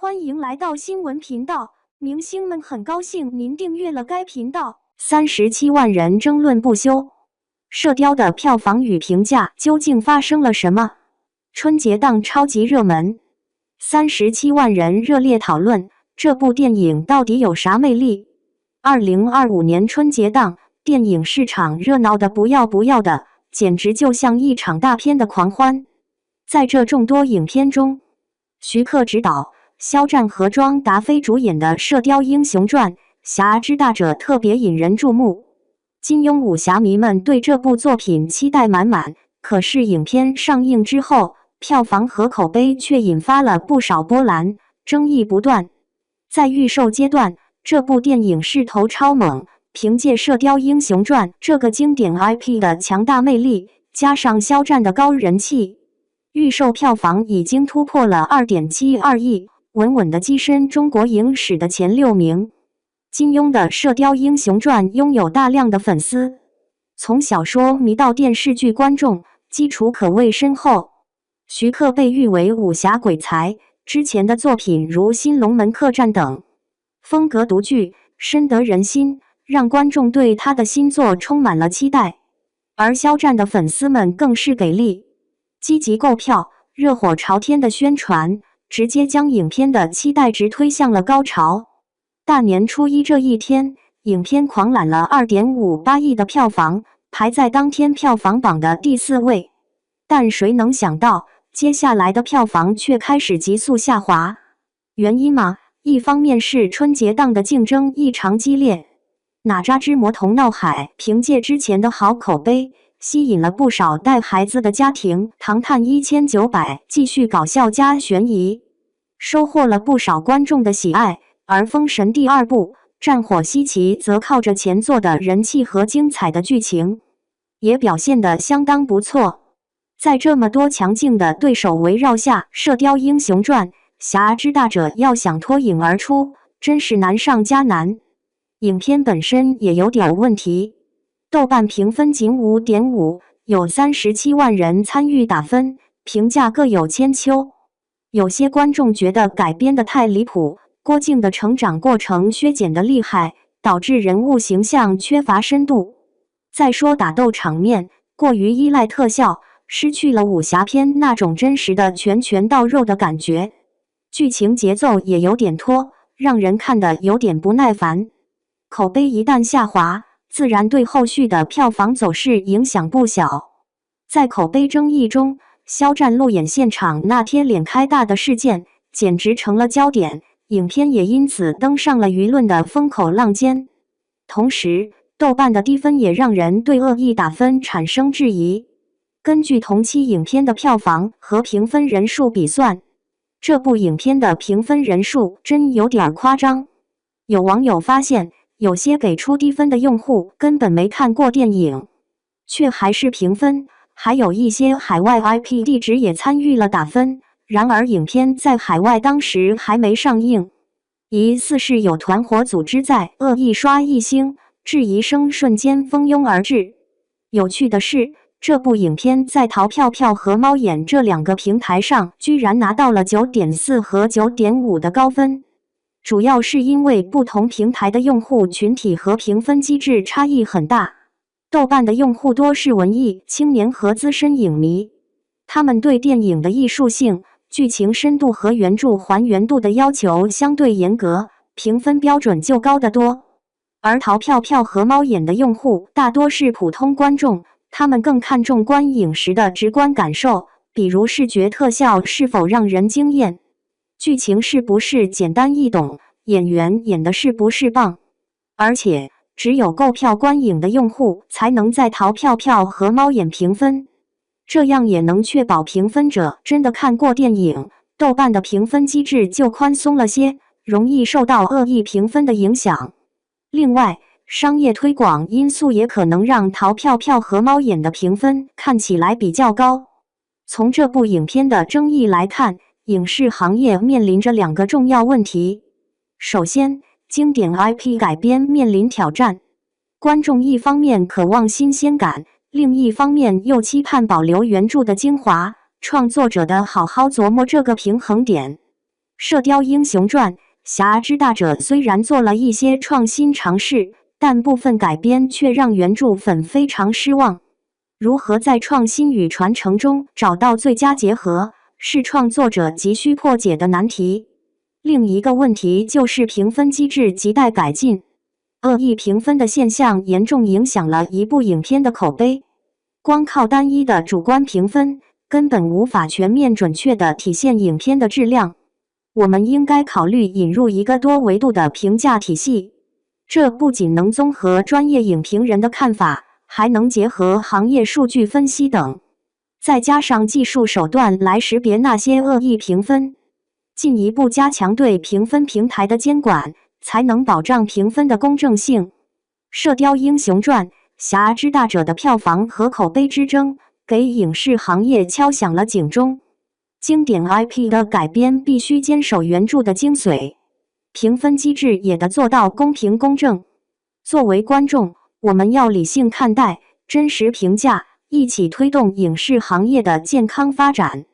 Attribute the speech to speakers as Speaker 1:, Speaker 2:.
Speaker 1: 欢迎来到新闻频道，明星们很高兴您订阅了该频道。37万人争论不休，射雕的票房与评价究竟发生了什么？春节档超级热门，37万人热烈讨论这部电影到底有啥魅力。2025年春节档电影市场热闹的不要的，简直就像一场大片的狂欢。在这众多影片中，徐克执导、肖战和庄达菲主演的《射雕英雄传》侠之大者特别引人注目，金庸武侠迷们对这部作品期待满满。可是影片上映之后，票房和口碑却引发了不少波澜，争议不断。在预售阶段，这部电影势头超猛，凭借《射雕英雄传》这个经典 IP 的强大魅力，加上肖战的高人气，预售票房已经突破了 2.72 亿，稳稳地跻身中国影史的前6名。金庸的《射雕英雄传》拥有大量的粉丝，从小说迷到电视剧观众，基础可谓深厚。徐克被誉为武侠鬼才，之前的作品如《新龙门客栈》等，风格独具，深得人心，让观众对他的新作充满了期待。而肖战的粉丝们更是给力，积极购票，热火朝天的宣传，直接将影片的期待值推向了高潮。大年初一这一天，影片狂揽了 2.58 亿的票房，排在当天票房榜的第4位。但谁能想到，接下来的票房却开始急速下滑。原因嘛，一方面是春节档的竞争异常激烈，哪吒之魔童闹海凭借之前的好口碑，吸引了不少带孩子的家庭。唐探1900继续搞笑加悬疑，收获了不少观众的喜爱。而封神第2部战火西岐则靠着前作的人气和精彩的剧情，也表现得相当不错。在这么多强劲的对手围绕下，《射雕英雄传》侠之大者要想脱颖而出，真是难上加难。影片本身也有点问题，豆瓣评分仅 5.5， 有37万人参与打分，评价各有千秋。有些观众觉得改编得太离谱，郭靖的成长过程削减得厉害，导致人物形象缺乏深度。再说打斗场面过于依赖特效，失去了武侠片那种真实的拳到肉的感觉。剧情节奏也有点拖，让人看得有点不耐烦。口碑一旦下滑，自然对后续的票房走势影响不小。在口碑争议中，肖战路演现场那天脸开大的事件简直成了焦点，影片也因此登上了舆论的风口浪尖。同时，豆瓣的低分也让人对恶意打分产生质疑。根据同期影片的票房和评分人数比算，这部影片的评分人数真有点夸张。有网友发现，有些给出低分的用户根本没看过电影，却还是评分，还有一些海外 IP 地址也参与了打分。然而影片在海外当时还没上映，疑似是有团伙组织在恶意刷一星，质疑声瞬间蜂拥而至。有趣的是，这部影片在淘票票和猫眼这2个平台上居然拿到了 9.4 和 9.5 的高分，主要是因为不同平台的用户群体和评分机制差异很大。豆瓣的用户多是文艺青年和资深影迷，他们对电影的艺术性、剧情深度和原著还原度的要求相对严格，评分标准就高得多。而淘票票和猫眼的用户大多是普通观众，他们更看重观影时的直观感受，比如视觉特效是否让人惊艳，剧情是不是简单易懂，演员演的是不是棒。而且，只有购票观影的用户才能在淘票票和猫眼评分，这样也能确保评分者真的看过电影。豆瓣的评分机制就宽松了些，容易受到恶意评分的影响。另外，商业推广因素也可能让淘票票和猫眼的评分看起来比较高。从这部影片的争议来看，影视行业面临着2个重要问题。首先，经典 IP 改编面临挑战，观众一方面渴望新鲜感，另一方面又期盼保留原著的精华，创作者的好好琢磨这个平衡点。射雕英雄传：侠之大者虽然做了一些创新尝试，但部分改编却让原著粉非常失望。如何在创新与传承中找到最佳结合，是创作者急需破解的难题。另一个问题就是评分机制亟待改进。恶意评分的现象严重影响了一部影片的口碑。光靠单一的主观评分，根本无法全面准确地体现影片的质量。我们应该考虑引入一个多维度的评价体系，这不仅能综合专业影评人的看法，还能结合行业数据分析等，再加上技术手段来识别那些恶意评分，进一步加强对评分平台的监管，才能保障评分的公正性。《射雕英雄传：侠之大者》的票房和口碑之争，给影视行业敲响了警钟。经典 IP 的改编必须坚守原著的精髓，评分机制也得做到公平公正。作为观众，我们要理性看待，真实评价，一起推动影视行业的健康发展。